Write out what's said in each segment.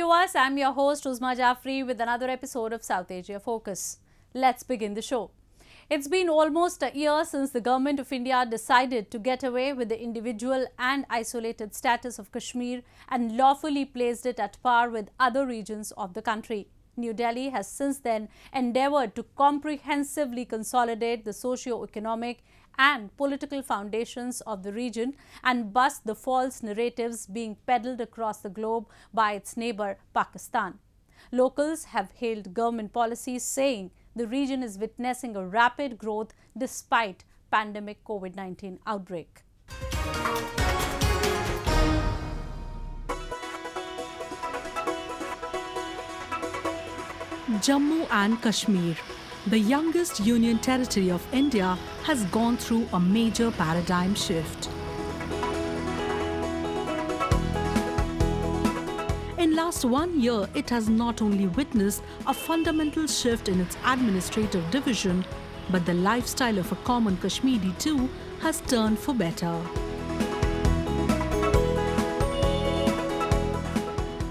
viewers, I'm your host Uzma Jafri with another episode of South Asia Focus. Let's begin the show. It's been almost a year since the Government of India decided to get away with the individual and isolated status of Kashmir and lawfully placed it at par with other regions of the country. New Delhi has since then endeavoured to comprehensively consolidate the socio-economic and political foundations of the region and bust the false narratives being peddled across the globe by its neighbour Pakistan. Locals have hailed government policies saying the region is witnessing a rapid growth despite pandemic COVID-19 outbreak. Jammu and Kashmir, the youngest union territory of India, has gone through a major paradigm shift. In last 1 year, it has not only witnessed a fundamental shift in its administrative division, but the lifestyle of a common Kashmiri too has turned for better.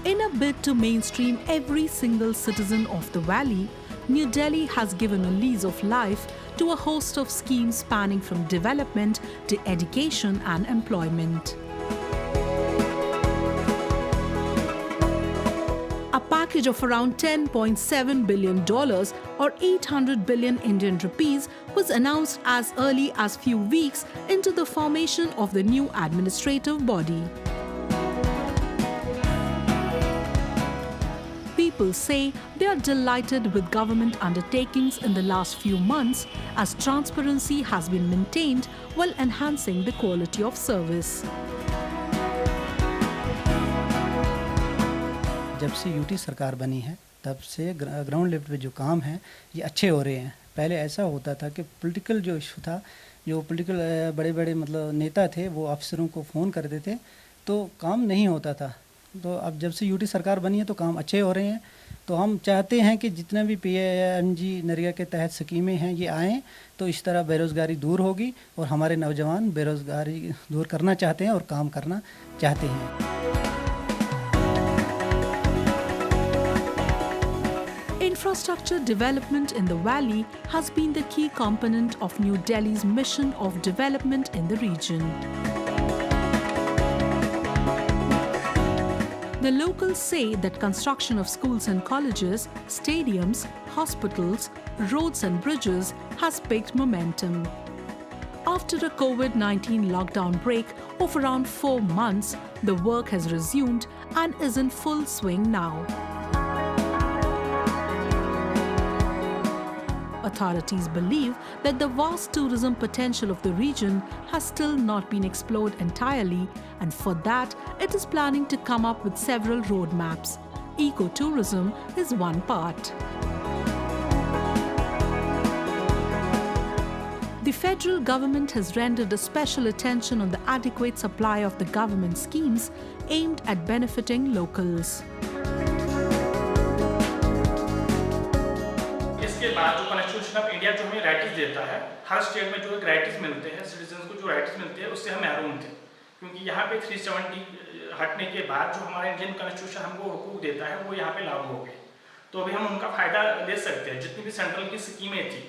In a bid to mainstream every single citizen of the valley, New Delhi has given a lease of life to a host of schemes spanning from development to education and employment. A package of around $10.7 billion or 800 billion Indian rupees was announced as early as few weeks into the formation of the new administrative body. People say they are delighted with government undertakings in the last few months as transparency has been maintained while enhancing the quality of service. जब से UT सरकार बनी है तब से ground level पे जो काम है ये अच्छे हो रहे हैं। पहले ऐसा होता था कि पॉलिटिकल जो इशू था, जो पॉलिटिकल बड़े बड़े मतलब नेता थे वो अफसरों को फ़ोन करते थे तो काम नहीं होता था। तो अब जब से यूटी सरकार बनी है तो काम अच्छे हो रहे हैं। तो हम चाहते हैं कि जितने भी PMG नरेगा के तहत स्कीमें हैं ये आएँ तो इस तरह बेरोज़गारी दूर होगी और हमारे नौजवान बेरोज़गारी दूर करना चाहते हैं और काम करना चाहते हैं। Infrastructure development in the valley has been the key component of New Delhi's mission of development in the region. The locals say that construction of schools and colleges, stadiums, hospitals, roads and bridges has picked momentum. After a COVID-19 lockdown break of around 4 months, the work has resumed and is in full swing now. Authorities believe that the vast tourism potential of the region has still not been explored entirely, and for that, it is planning to come up with several roadmaps. Ecotourism is one part. The federal government has rendered a special attention on the adequate supply of the government schemes aimed at benefiting locals. इसके बाद जो constitution of India जो हमें rights देता है, हर state में जो rights मिलते हैं, सिटीजन्स को जो राइट्स मिलते हैं उससे हम महरूम थे, क्योंकि यहाँ पे 370 हटने के बाद जो हमारा इंडियन कॉन्स्टिट्यूशन हमको हुकूक देता है वो यहाँ पे लागू हो गए। तो अभी हम उनका फ़ायदा ले सकते हैं। जितनी भी सेंट्रल की स्कीमें थी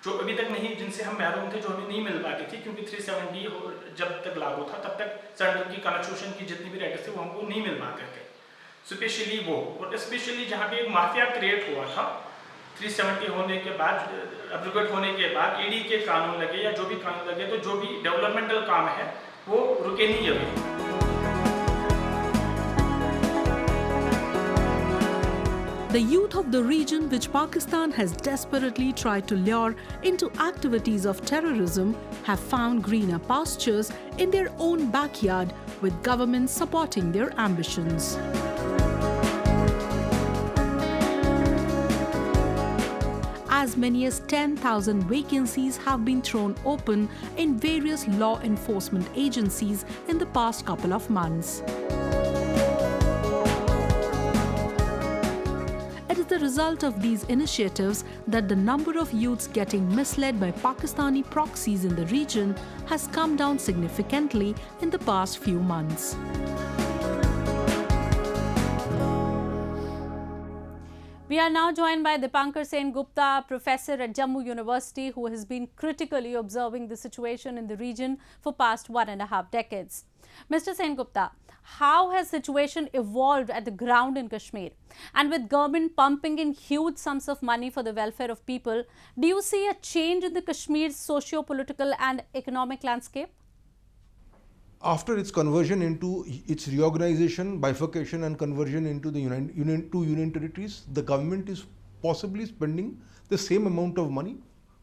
जो अभी तक नहीं, जिनसे हम महरूम थे, जो हमें नहीं मिल पाती थी, क्योंकि 370 जब तक लागू था तब तक सेंट्रल की कॉन्स्टिट्यूशन की जितनी भी राइट्स थे वो हमको नहीं मिल पाते थे। स्पेशली वो, और स्पेशली जहाँ पे एक माफिया क्रिएट हुआ था 370 होने के बाद, एब्रोगेट होने के बाद ED के कानून लगे या जो भी कानून लगे, तो जो भी डेवलपमेंटल काम है वो रुके नहीं अभी। The youth of the region, which Pakistan has desperately tried to lure into activities of terrorism, have found greener pastures in their own backyard, with governments supporting their ambitions. As many as 10,000 vacancies have been thrown open in various law enforcement agencies in the past couple of months. It is the result of these initiatives that the number of youths getting misled by Pakistani proxies in the region has come down significantly in the past few months. We are now joined by Dipankar Sen Gupta, professor at Jammu University, who has been critically observing the situation in the region for past 1.5 decades. Mr. Sen Gupta, how has situation evolved at the ground in Kashmir? And with government pumping in huge sums of money for the welfare of people, do you see a change in the Kashmir's socio-political and economic landscape? After its conversion into its reorganization, bifurcation and conversion into the union territories, the government is possibly spending the same amount of money,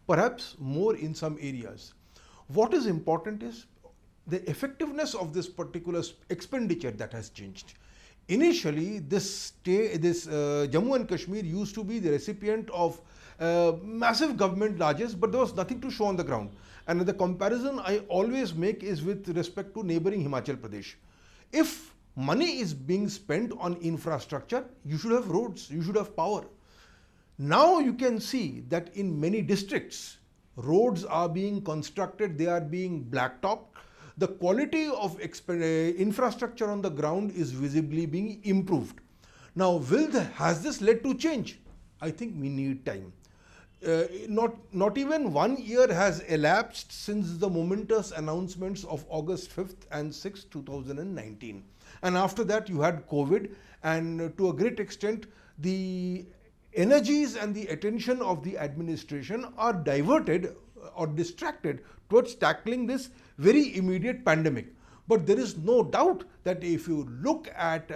perhaps more in some areas. What is important is the effectiveness of this particular expenditure that has changed. Initially, this Jammu and Kashmir used to be the recipient of massive government largesse, but there was nothing to show on the ground. And the comparison I always make is with respect to neighboring Himachal Pradesh. If money is being spent on infrastructure, you should have roads, you should have power. Now you can see that in many districts, roads are being constructed, they are being blacktopped. The quality of infrastructure on the ground is visibly being improved. Now, has this led to change? I think we need time. Not even 1 year has elapsed since the momentous announcements of August 5th and 6th, 2019. And after that, you had COVID, and to a great extent, the energies and the attention of the administration are diverted or distracted towards tackling this very immediate pandemic. But there is no doubt that if you look at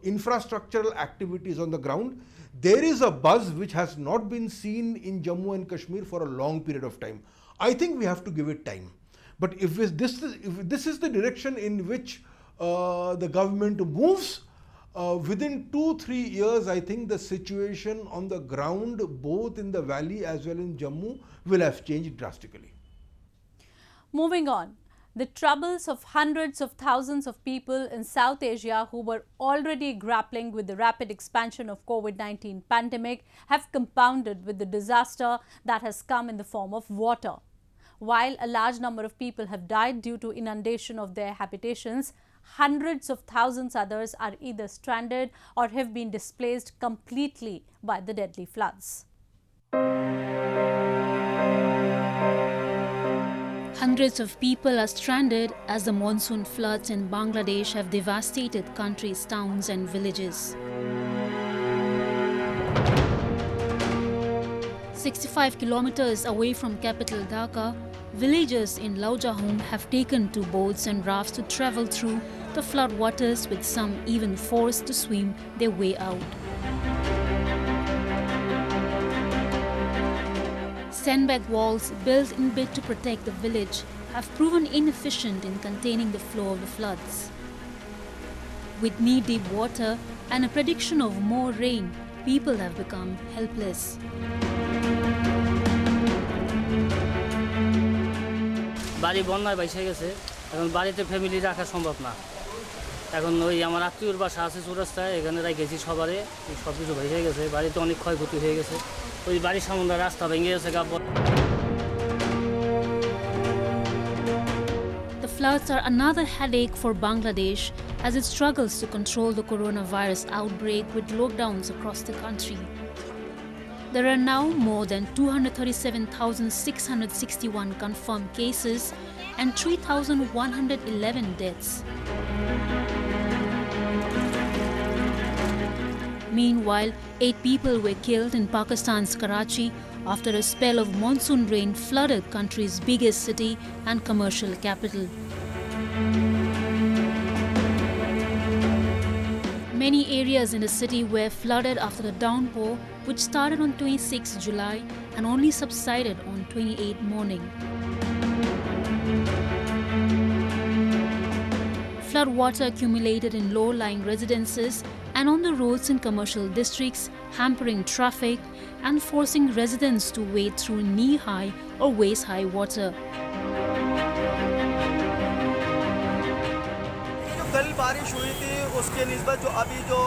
infrastructural activities on the ground, there is a buzz which has not been seen in Jammu and Kashmir for a long period of time. I think we have to give it time. But if this is the direction in which the government moves, within 2-3 years, I think the situation on the ground, both in the valley as well in Jammu, will have changed drastically. Moving on, the troubles of hundreds of thousands of people in South Asia who were already grappling with the rapid expansion of COVID-19 pandemic have compounded with the disaster that has come in the form of water. While a large number of people have died due to inundation of their habitations, hundreds of thousands others are either stranded or have been displaced completely by the deadly floods. Hundreds of people are stranded as the monsoon floods in Bangladesh have devastated country's towns and villages. 65 kilometers away from capital Dhaka, villagers in Laujahung have taken to boats and rafts to travel through the flood waters, with some even forced to swim their way out. Sandbag walls built in bid to protect the village have proven inefficient in containing the flow of the floods. With knee-deep water and a prediction of more rain, people have become helpless. বাড়ি বন্যায় বাইসে গেছে, এখন বাড়িতে family রাখা সম্ভব না। এখন ওই আমার আত্মীয়র বাসা আছে চৌরাস্তায়, এখানে রেখেছি সবারে, সব কিছু বাইসে গেছে, বাড়িতে অনেক ক্ষয়ক্ষতি হয়ে গেছে। ওই বাড়ির সামনে রাস্তা ভেঙে গেছে। The floods are another headache for Bangladesh as it struggles to control the coronavirus outbreak with lockdowns across the country. There are now more than 237,661 confirmed cases and 3,111 deaths. Meanwhile, 8 people were killed in Pakistan's Karachi after a spell of monsoon rain flooded country's biggest city and commercial capital. Many areas in the city were flooded after the downpour, which started on 26 July and only subsided on 28 morning. Flood water accumulated in low-lying residences and on the roads in commercial districts, hampering traffic and forcing residents to wade through knee-high or waist-high water. कल बारिश हुई थी उसके निस्बत जो अभी जो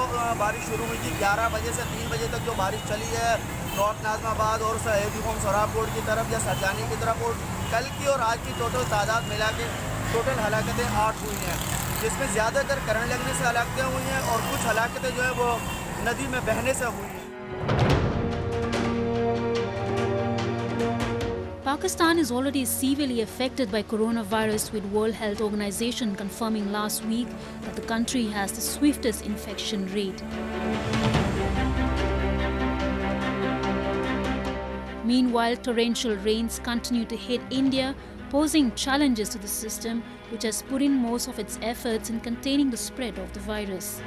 बारिश शुरू हुई थी 11 बजे से 3 बजे तक जो बारिश चली है नॉर्थ नाज़माबाद और सहेबीकौम सोराबकोट की तरफ या सरजानी की तरफ, और कल की और आज की टोटल तादाद मिला के टोटल हलाकतें 8 हुई हैं, जिसमें ज़्यादातर करंट लगने से हलाकतें हुई हैं और कुछ हलाकतें जो है वो नदी में बहने से हुई हैं। Pakistan is already severely affected by coronavirus, with World Health Organization confirming last week that the country has the swiftest infection rate. Meanwhile, torrential rains continue to hit India, posing challenges to the system, which has put in most of its efforts in containing the spread of the virus.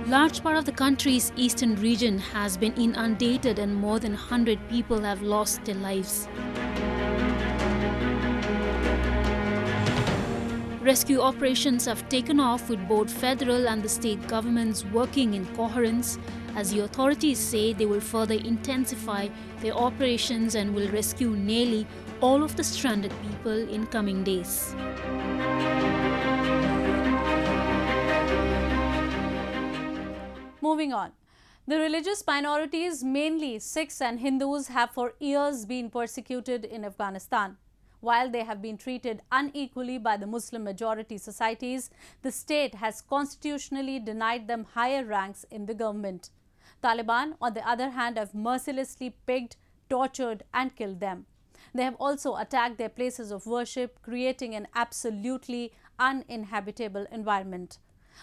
Large part of the country's eastern region has been inundated and more than 100 people have lost their lives. Rescue operations have taken off, with both federal and the state governments working in coherence, as the authorities say they will further intensify their operations and will rescue nearly all of the stranded people in coming days. Moving on. The religious minorities, mainly Sikhs and Hindus, have for years been persecuted in Afghanistan. While they have been treated unequally by the Muslim majority societies, the state has constitutionally denied them higher ranks in the government. Taliban, on the other hand, have mercilessly picked, tortured and killed them. They have also attacked their places of worship, creating an absolutely uninhabitable environment.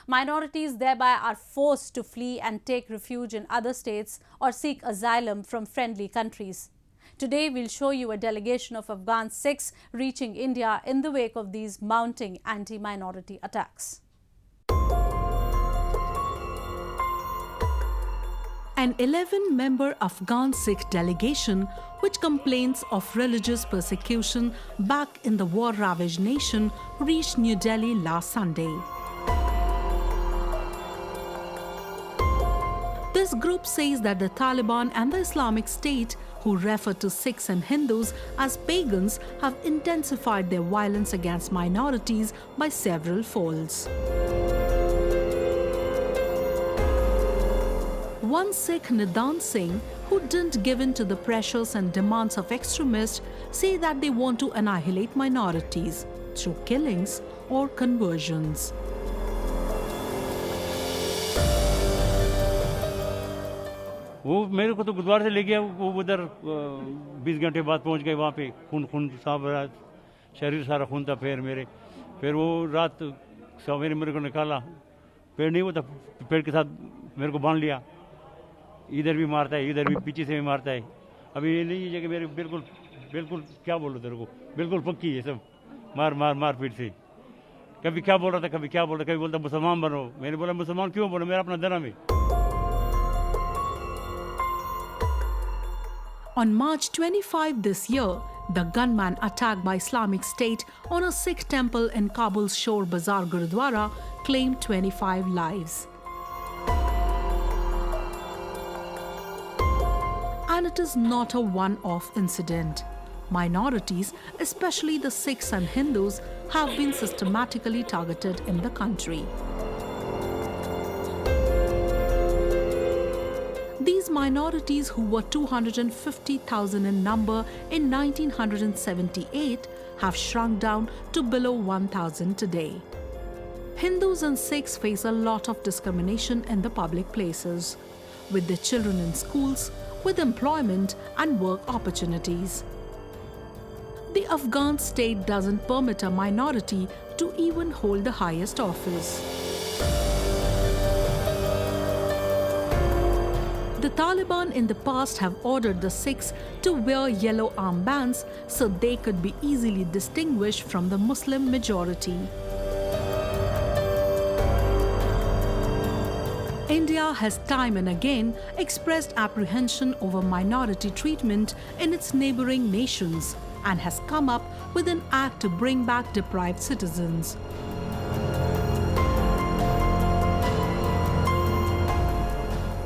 Minorities thereby are forced to flee and take refuge in other states or seek asylum from friendly countries. Today, we'll show you a delegation of Afghan Sikhs reaching India in the wake of these mounting anti-minority attacks. An 11-member Afghan Sikh delegation, which complains of religious persecution back in the war-ravaged nation, reached New Delhi last Sunday. This group says that the Taliban and the Islamic State, who refer to Sikhs and Hindus as pagans, have intensified their violence against minorities by several folds. One Sikh, Nidan Singh, who didn't give in to the pressures and demands of extremists, say that they want to annihilate minorities through killings or conversions. वो मेरे को तो गुरुद्वारे से ले गया, वो उधर 20 घंटे बाद पहुंच गए वहाँ पे, खून साफ रहा, शरीर सारा खून था। फिर वो रात सवेरे मेरे को निकाला, पेड़ नहीं होता, पेड़ के साथ मेरे को बांध लिया, इधर भी मारता है, इधर भी पीछे से भी मारता है। अभी ये नहीं है कि मेरे बिल्कुल क्या बोलूँ तेरे को, बिल्कुल पक्की है सब, मार पीट से। कभी क्या बोल रहा था, कभी क्या बोल रहा था, कभी बोलता मुसलमान बनो। मैंने बोला मुसलमान क्यों बनो, मेरा अपना धर्म है। On March 25 this year, the gunman attack by Islamic State on a Sikh temple in Kabul's Shore Bazaar Gurudwara claimed 25 lives. And it is not a one-off incident. Minorities, especially the Sikhs and Hindus, have been systematically targeted in the country. These minorities, who were 250,000 in number in 1978, have shrunk down to below 1,000 today. Hindus and Sikhs face a lot of discrimination in the public places, with their children in schools, with employment and work opportunities. The Afghan state doesn't permit a minority to even hold the highest office. The Taliban in the past have ordered the Sikhs to wear yellow armbands so they could be easily distinguished from the Muslim majority. India has time and again expressed apprehension over minority treatment in its neighboring nations and has come up with an act to bring back deprived citizens.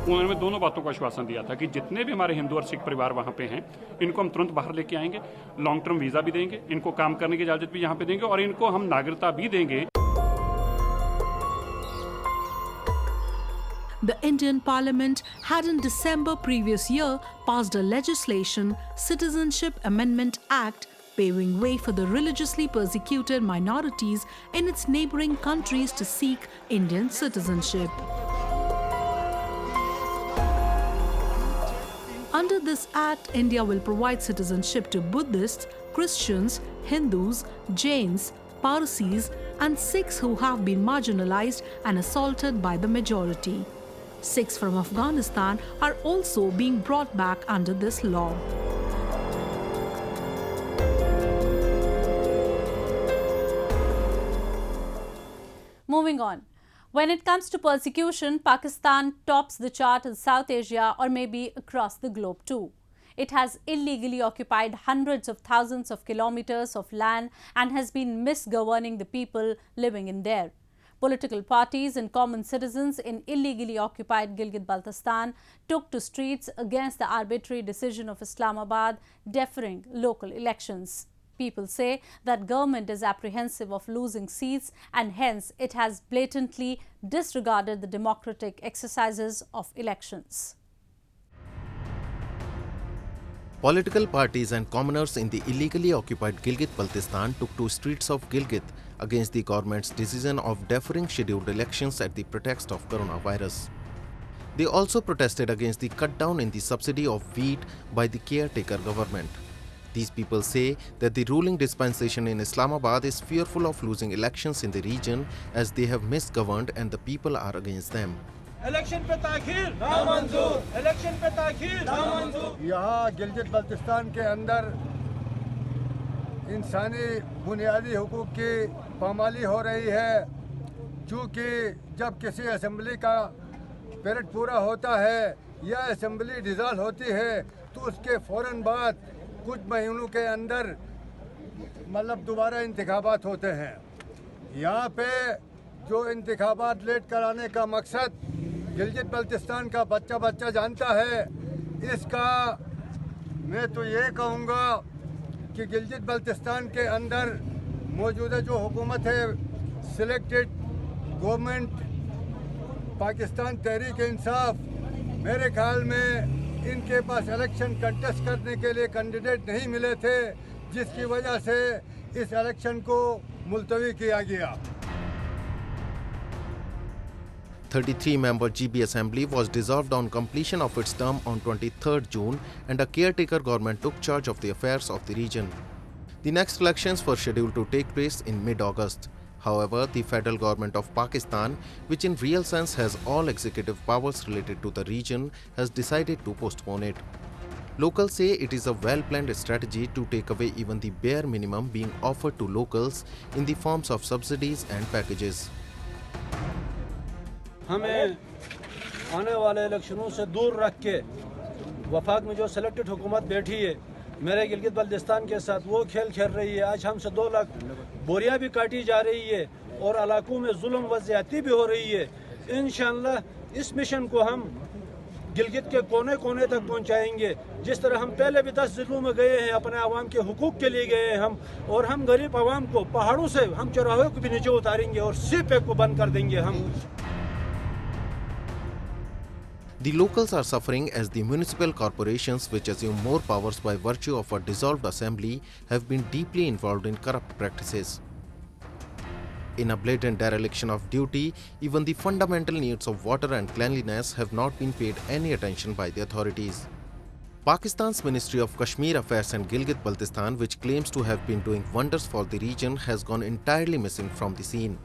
उन्होंने दोनों बातों का आश्वासन दिया था कि जितने भी हमारे हिंदू और सिख परिवार वहाँ पे हैं, इनको हम तुरंत बाहर लेके आएंगे, लॉन्ग टर्म वीज़ा भी देंगे, इनको काम करने की इजाज़त भी यहाँ पे देंगे और इनको हम नागरिकता भी देंगे। The Indian Parliament had in December previous year passed a legislation, Citizenship Amendment Act, paving way for the religiously persecuted minorities in its neighboring countries to seek Indian citizenship. Under this act, India will provide citizenship to Buddhists, Christians, Hindus, Jains, Parsis and Sikhs who have been marginalized and assaulted by the majority. Sikhs from Afghanistan are also being brought back under this law. Moving on. When it comes to persecution, Pakistan tops the chart in South Asia or maybe across the globe too. It has illegally occupied hundreds of thousands of kilometers of land and has been misgoverning the people living in there. Political parties and common citizens in illegally occupied Gilgit-Baltistan took to streets against the arbitrary decision of Islamabad deferring local elections. People say that government is apprehensive of losing seats and hence it has blatantly disregarded the democratic exercises of elections. Political parties and commoners in the illegally occupied Gilgit-Baltistan took to streets of Gilgit against the government's decision of deferring scheduled elections at the pretext of coronavirus. They also protested against the cut down in the subsidy of wheat by the caretaker government. These people say that the ruling dispensation in Islamabad is fearful of losing elections in the region as they have misgoverned and the people are against them. Election पे ताखीर ना मंजूर, election पे ताखीर ना मंजूर। यहाँ गिलगित बल्तिस्तान के अंदर इंसानी बुनियादी हुकूक की पामाली हो रही है, क्योंकि जब किसी असेंबली का पीरियड पूरा होता है या असेंबली डिसॉल्व होती है तो उसके फ़ौरन बाद कुछ महीनों के अंदर मतलब दोबारा इंतखाबात होते हैं। यहाँ पे जो इंतखाबात लेट कराने का मकसद गिलगित बल्तिस्तान का बच्चा जानता है। इसका मैं तो ये कहूँगा कि गिलगित बल्तिस्तान के अंदर मौजूदा जो हुकूमत है, सिलेक्टेड गवर्नमेंट पाकिस्तान तहरीक इंसाफ, मेरे ख्याल में इनके पास इलेक्शन कंटेस्ट करने के लिए कैंडिडेट नहीं मिले थे, जिसकी वजह से इस इलेक्शन को मुलतवी किया गया। 33-member GB Assembly was dissolved on completion of its term on 23rd June and a caretaker government took charge of the affairs of the region. The next elections were scheduled to take place in mid-August. However, the federal government of Pakistan, which in real sense has all executive powers related to the region, has decided to postpone it. Locals say it is a well-planned strategy to take away even the bare minimum being offered to locals in the forms of subsidies and packages. हमें आने वाले इलेक्शनों से दूर रख के वफाक में जो selected हुकूमत बैठी है, मेरे गिलगित बल्तिस्तान के साथ वो खेल खेल रही है। आज हमसे 2 लाख बोरियां भी काटी जा रही है और इलाकों में जुल्म व ज़्यादती भी हो रही है। इंशाअल्लाह इस मिशन को हम गिलगित के कोने कोने तक पहुंचाएंगे। जिस तरह हम पहले भी 10 जिलों में गए हैं, अपने आवाम के हुकूक के लिए गए हैं हम, और हम गरीब आवाम को पहाड़ों से हम चौराहों को भी नीचे उतारेंगे और सीपे को बंद कर देंगे हम। The locals are suffering as the municipal corporations, which assume more powers by virtue of a dissolved assembly, have been deeply involved in corrupt practices. In a blatant dereliction of duty, even the fundamental needs of water and cleanliness have not been paid any attention by the authorities. Pakistan's Ministry of Kashmir Affairs and Gilgit-Baltistan, which claims to have been doing wonders for the region, has gone entirely missing from the scene.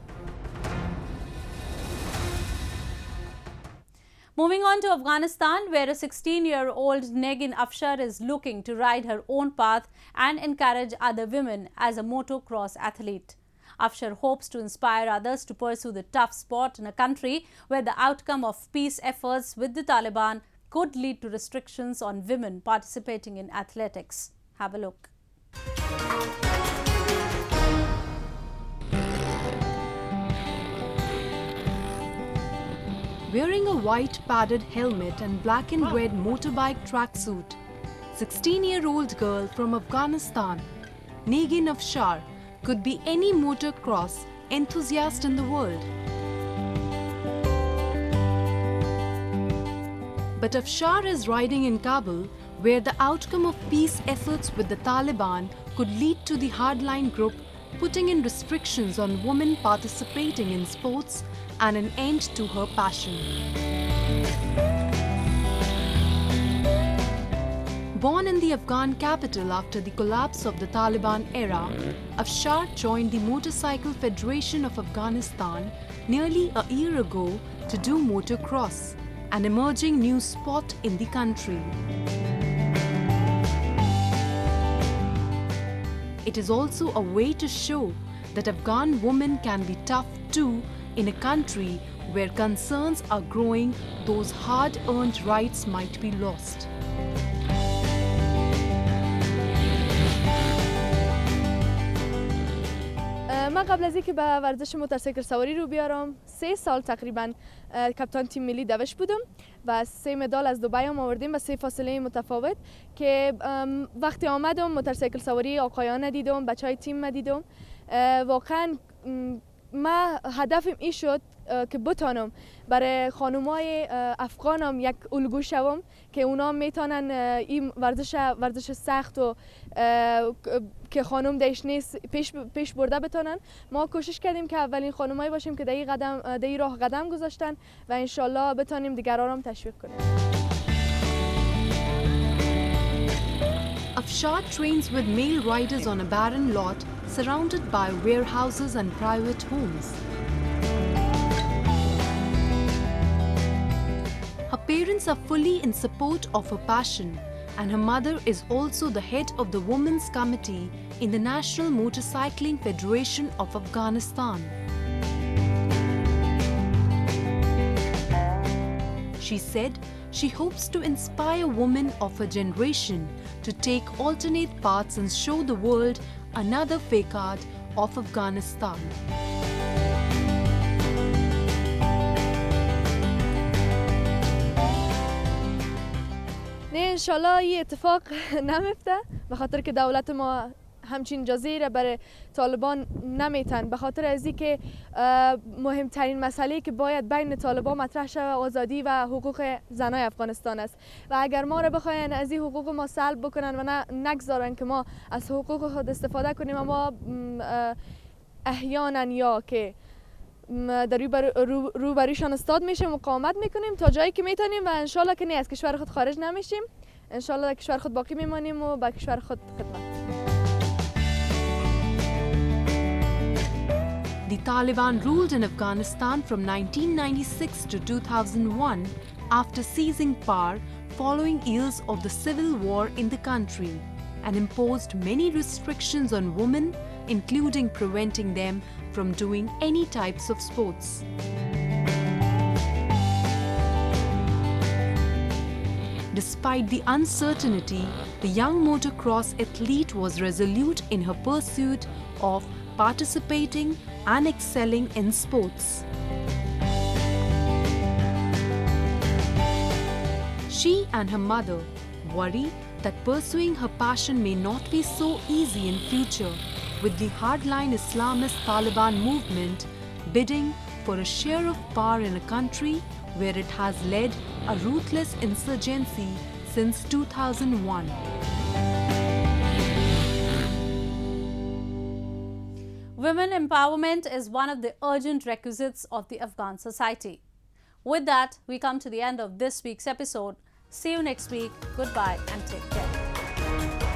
Moving on to Afghanistan, where a 16-year-old Negin Afshar is looking to ride her own path and encourage other women as a motocross athlete. Afshar hopes to inspire others to pursue the tough sport in a country where the outcome of peace efforts with the Taliban could lead to restrictions on women participating in athletics. Have a look. Wearing a white padded helmet and black and red motorbike tracksuit, 16-year-old girl from Afghanistan, Negin Afshar, could be any motocross enthusiast in the world. But Afshar is riding in Kabul where the outcome of peace efforts with the Taliban could lead to the hardline group putting in restrictions on women participating in sports and an end to her passion. Born in the Afghan capital after the collapse of the Taliban era, Afshar joined the Motorcycle Federation of Afghanistan nearly a year ago to do motocross, an emerging new sport in the country. It is also a way to show that Afghan women can be tough too in a country where concerns are growing those hard-earned rights might be lost. من قبل از اینکه به ورزش موتورسیکل سواری رو بیارم 3 سال تقریبا کاپیتان تیم ملی دوش بودم و 3 مدال از دبی هم آوردیم و 3 فاصله متفاوت که وقتی آمدم موتورسیکل سواری آقایان دیدم، بچهای تیم دیدم. واقعا ما هدفم این شد که بتانم برای خانمای افغانم یک الگو شوم که اونا میتونن این ورزش سخت و که خانم دیش نیست پیش برده بتونن. ما کوشش کردیم که اولین خانمایی باشیم که در این راه قدم گذاشتن و انشالله بتونیم دیگران هم تشویق کنیم. Afshar trains with male riders on a barren lot surrounded by warehouses and private homes. Her parents are fully in support of her passion, and her mother is also the head of the Women's Committee in the National Motorcycling Federation of Afghanistan. She said she hopes to inspire women of her generation to take alternate paths and show the world another facade of Afghanistan. نه انشالله این اتفاق نمیفته به خاطر که دولت ما همچین اجازه را برای طالبان نمیتن، به خاطر از اینکه مهمترین مسئله که باید بین طالبان مطرح شود آزادی و حقوق زنای افغانستان است و اگر ما را بخواین از این حقوق ما سلب بکنن و نگذارن که ما از حقوق خود استفاده کنیم، ما احیانا یا که در روبروشان استاد میشه مقاومت میکنیم تا جایی که میتونیم و انشالله که نه از کشور خود خارج نمیشیم، انشالله در کشور خود باقی میمانیم و با کشور خود خدمت. The Taliban ruled in Afghanistan from 1996 to 2001 after seizing power following years of the civil war in the country and imposed many restrictions on women, including preventing them from doing any types of sports. Despite the uncertainty, the young motocross athlete was resolute in her pursuit of participating and excelling in sports. She and her mother worry that pursuing her passion may not be so easy in future, with the hardline Islamist Taliban movement bidding for a share of power in a country where it has led a ruthless insurgency since 2001. Women empowerment is one of the urgent requisites of the Afghan society. With that, we come to the end of this week's episode. See you next week. Goodbye and take care.